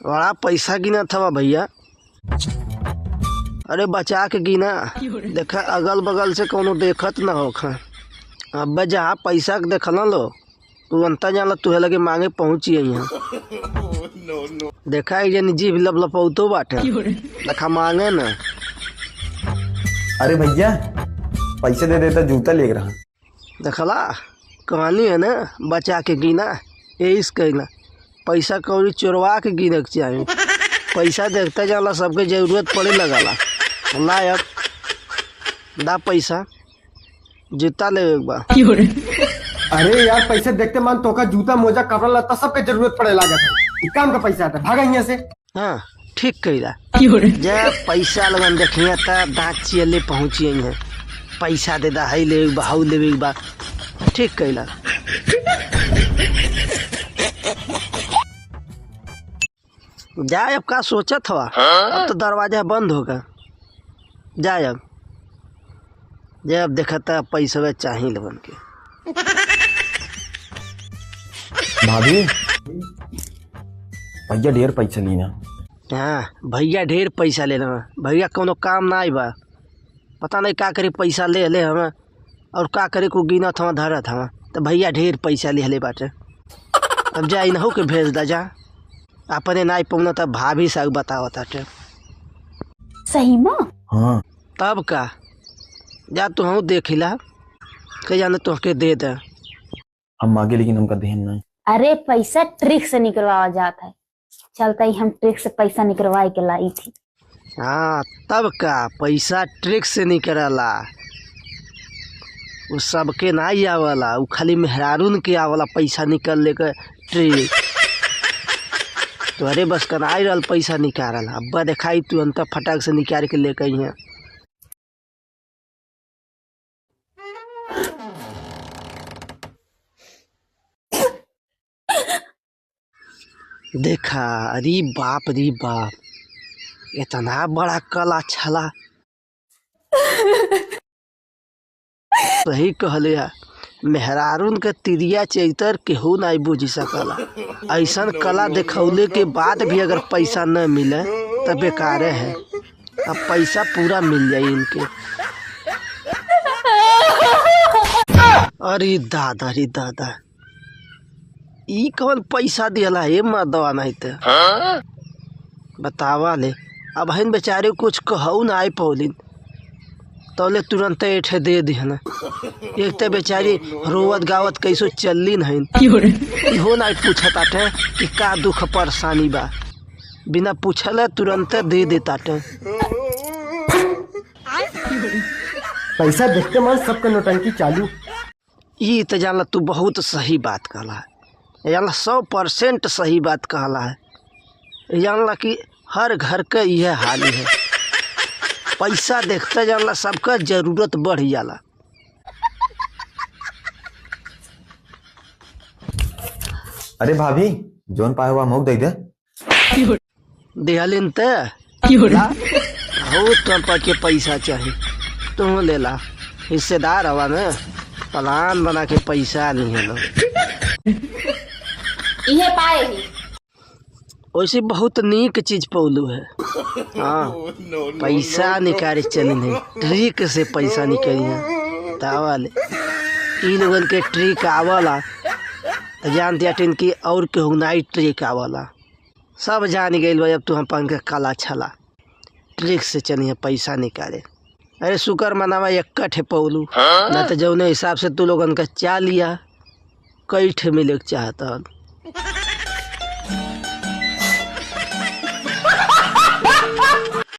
बड़ा पैसा गिना था भैया। अरे बचा के गिना, देखा अगल बगल से कोनो देखत ना होखा। अब जहाँ पैसा के देखल लो तू अंतर जान तुहे लगे मांगे पहुँची यहाँ। देखा जनी जीभ लपलपौतो बाटे, देखा मांगे ना। अरे भैया पैसे दे देता जूता ले रहा। देखला कहानी है ना, बचा के गिना, यही कहना पैसा कौड़ी चोरवा के गिने के चाहिए। पैसा देखते जाला सबके जरूरत पड़े लगला। ला अब दा पैसा, जूता ले एक बार। अरे यार पैसे देखते मान तो का जूता मोजा कपड़ा लत्ता सबके जरूरत पड़े लागत है। काम का पैसा आता भागा यहाँ से। हाँ ठीक कहिला, जब पैसा लगन देखिए तब दाँत चियले पहुँचिए हैं। पैसा दे दा, हई ले हाउ ले बा, ठीक कहिला। जाए अब का सोचत हवा, अब तो दरवाजा बंद होगा। जाए अब जब देखा था पैसा चाहिए लगन के। भाभी भैया ढेर पैसा लेना। हाँ भैया ढेर पैसा ले लेना। भैया कोनो काम ना आई बा, पता नहीं का करे पैसा ले ले हम और का करे को गिना था धरा था। तो भैया ढेर पैसा ले ले बाटे। अब जा इनहू के भेज दा, जा अपने नाई पौना तब भाभी साग बतावत आटे। सही में? हाँ तब का जा तू हूँ देखिला के जाने तुहके दे दे। हम मांगे लेकिन हमका देन नहीं। अरे पैसा ट्रिक से निकलवाया जाता है, चलता ही हम ट्रिक से पैसा निकलवाए के लाई थी। हाँ तब का पैसा ट्रिक से निकलला, वो सबके ना ही आवला, वो खाली मेहरारून के आवला पैसा निकल लेकर ट्रिक। तो अरे बस कनाई रहल पैसा निकाल, अब्बा दिखाई तू अंत फटाक से निकाल के लेकर यहाँ। देखा अरे बाप रे बाप, इतना बड़ा कला छला। सही कहले है, मेहरारून के तिरिया चैतर केहू नहीं बुझ सकला। ऐसन कला दिखौले के बाद भी अगर पैसा न मिले तो बेकार है। अब पैसा पूरा मिल जाये इनके। अरे दादा रे दादा, ई कौन पैसा दिला है मर्दवा नहीं तो बतावा ले। अब हन बेचारे कुछ कहू ना आई पौलिन तो ले तुरंत ऐठे दे दिहन। एक तो बेचारी रोवत गावत कैसो चलिन हन, इहो ना पूछत आटे कि का दुख परेशानी बा, बिना पूछले तुरंत दे देताटे। पैसा देखते मान सबका नोटंकी चालू। ई तो जानला तू बहुत सही बात कहला है, जानला 100% सही बात कहला है। जानला कि हर घर का यह हाल है, पैसा देखते जानला सबका जरूरत बढ़ जाला। अरे भाभी जोन पाए हुआ मुख दे दे। दिहलिन ते बहुत टंपा के पैसा चाहिए, तुम ले ला। हिस्सेदार हवा में प्लान बना के पैसा नहीं है लोग। इहे पाए ही वैसे बहुत नीक चीज पौलू है। हाँ पैसा निकाले चली नहीं, ट्रिक से पैसा निकली तावल। ई लोगन के ट्रिक आवला जानते अटिन की और केहू नाई ट्रिक आवला, सब जान गई भाई। अब तू हम पन के काला छला ट्रिक से चलिए पैसा निकाले। अरे शुक्र मनावा इक्कठ है पौलू, न तो जौने हिसाब से तू लोगन का चा लिया कई ठे मिले चाहता।